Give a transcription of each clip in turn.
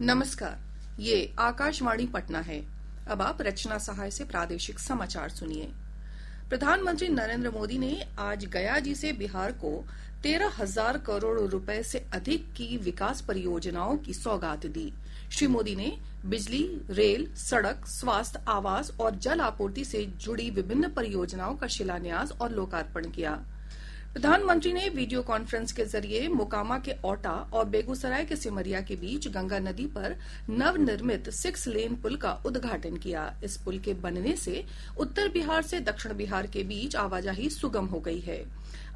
नमस्कार, ये आकाशवाणी पटना है। अब आप रचना सहाय से प्रादेशिक समाचार सुनिए। प्रधानमंत्री नरेंद्र मोदी ने आज गया जी से बिहार को 13,000 करोड़ रुपए से अधिक की विकास परियोजनाओं की सौगात दी। श्री मोदी ने बिजली, रेल, सड़क, स्वास्थ्य, आवास और जल आपूर्ति से जुड़ी विभिन्न परियोजनाओं का शिलान्यास और लोकार्पण किया। प्रधानमंत्री ने वीडियो कॉन्फ्रेंस के जरिए मोकामा के औटा और बेगूसराय के सिमरिया के बीच गंगा नदी पर नवनिर्मित 6 लेन पुल का उद्घाटन किया। इस पुल के बनने से उत्तर बिहार से दक्षिण बिहार के बीच आवाजाही सुगम हो गई है।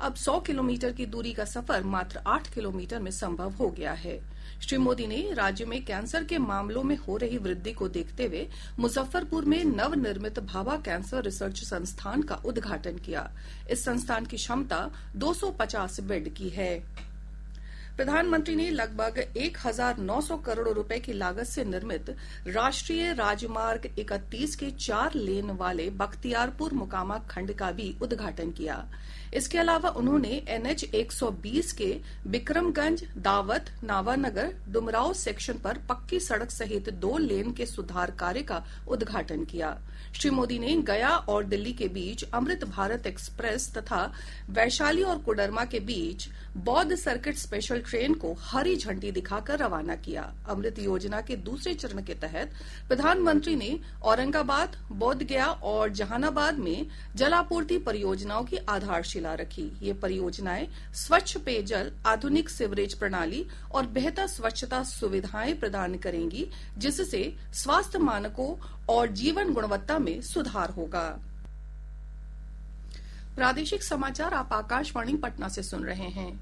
अब 100 किलोमीटर की दूरी का सफर मात्र 8 किलोमीटर में संभव हो गया है। श्री मोदी ने राज्य में कैंसर के मामलों में हो रही वृद्धि को देखते हुए मुजफ्फरपुर में नवनिर्मित भाभा कैंसर रिसर्च संस्थान का उद्घाटन किया। इस संस्थान की क्षमता 250 बेड की है। प्रधानमंत्री ने लगभग 1,900 करोड़ रुपए की लागत से निर्मित राष्ट्रीय राजमार्ग 31 के 4 लेन वाले बख्तियारपुर मोकामा खंड का भी उद्घाटन किया। इसके अलावा उन्होंने NH 120 के बिक्रमगंज, दावत, नावानगर, डुमराव सेक्शन पर पक्की सड़क सहित 2 लेन के सुधार कार्य का उद्घाटन किया। श्री मोदी ने गया और दिल्ली के बीच अमृत भारत एक्सप्रेस तथा वैशाली और कोडरमा के बीच बौद्ध सर्किट स्पेशल ट्रेन को हरी झंडी दिखाकर रवाना किया। अमृत योजना के दूसरे चरण के तहत प्रधानमंत्री ने औरंगाबाद, बोधगया और जहानाबाद में जलापूर्ति परियोजनाओं की आधारशिला रखी। ये परियोजनाएं स्वच्छ पेयजल, आधुनिक सीवरेज प्रणाली और बेहतर स्वच्छता सुविधाएं प्रदान करेंगी, जिससे स्वास्थ्य मानकों और जीवन गुणवत्ता में सुधार होगा। प्रादेशिक समाचार आप आकाशवाणी पटना से सुन रहे हैं।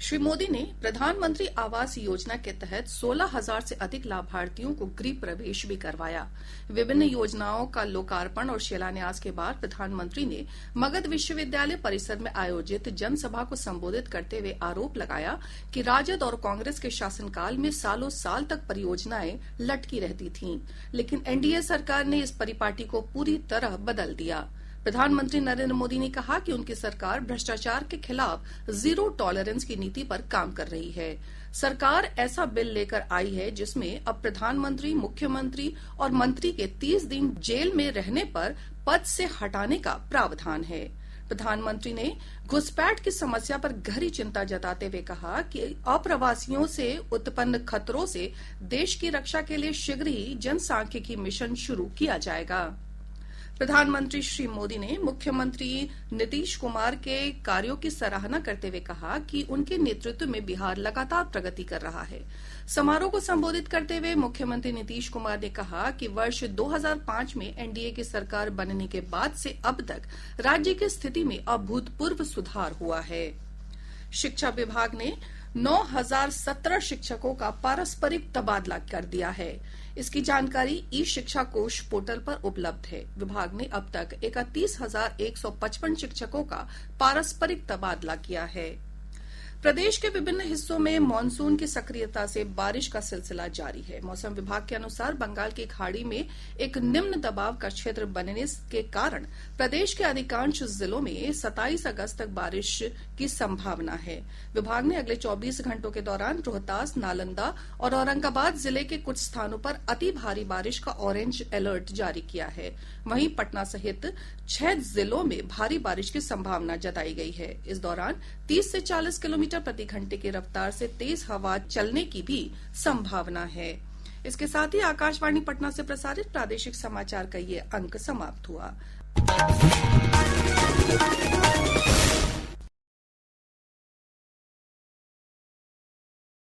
श्री मोदी ने प्रधानमंत्री आवास योजना के तहत 16,000 से अधिक लाभार्थियों को गृह प्रवेश भी करवाया। विभिन्न योजनाओं का लोकार्पण और शिलान्यास के बाद प्रधानमंत्री ने मगध विश्वविद्यालय परिसर में आयोजित जनसभा को संबोधित करते हुए आरोप लगाया कि राजद और कांग्रेस के शासनकाल में सालों साल तक परियोजनाएं लटकी रहती थीं, लेकिन एनडीए सरकार ने इस परिपाटी को पूरी तरह बदल दिया। प्रधानमंत्री नरेंद्र मोदी ने कहा कि उनकी सरकार भ्रष्टाचार के खिलाफ जीरो टॉलरेंस की नीति पर काम कर रही है। सरकार ऐसा बिल लेकर आई है जिसमें अब प्रधानमंत्री, मुख्यमंत्री और मंत्री के 30 दिन जेल में रहने पर पद से हटाने का प्रावधान है। प्रधानमंत्री ने घुसपैठ की समस्या पर गहरी चिंता जताते हुए कहा कि अप्रवासियों से उत्पन्न खतरों से देश की रक्षा के लिए शीघ्र ही जनसांख्यिकी मिशन शुरू किया जाएगा। प्रधानमंत्री श्री मोदी ने मुख्यमंत्री नीतीश कुमार के कार्यों की सराहना करते हुए कहा कि उनके नेतृत्व में बिहार लगातार प्रगति कर रहा है। समारोह को संबोधित करते हुए मुख्यमंत्री नीतीश कुमार ने कहा कि वर्ष 2005 में एनडीए की सरकार बनने के बाद से अब तक राज्य की स्थिति में अभूतपूर्व सुधार हुआ है। शिक्षा विभाग ने 9,017 शिक्षकों का पारस्परिक तबादला कर दिया है। इसकी जानकारी ई शिक्षा कोष पोर्टल पर उपलब्ध है। विभाग ने अब तक 31,155 शिक्षकों का पारस्परिक तबादला किया है। प्रदेश के विभिन्न हिस्सों में मानसून की सक्रियता से बारिश का सिलसिला जारी है। मौसम विभाग के अनुसार बंगाल की खाड़ी में एक निम्न दबाव का क्षेत्र बनने के कारण प्रदेश के अधिकांश जिलों में 27 अगस्त तक बारिश की संभावना है। विभाग ने अगले 24 घंटों के दौरान रोहतास, नालंदा और औरंगाबाद जिले के कुछ स्थानों पर अति भारी बारिश का ऑरेंज अलर्ट जारी किया है। वहीं पटना सहित 6 जिलों में भारी बारिश की संभावना जताई गई है। इस दौरान 30 से 40 किलोमीटर प्रति घंटे की रफ्तार से तेज हवा चलने की भी संभावना है। इसके साथ ही आकाशवाणी पटना से प्रसारित प्रादेशिक समाचार का ये अंक समाप्त हुआ।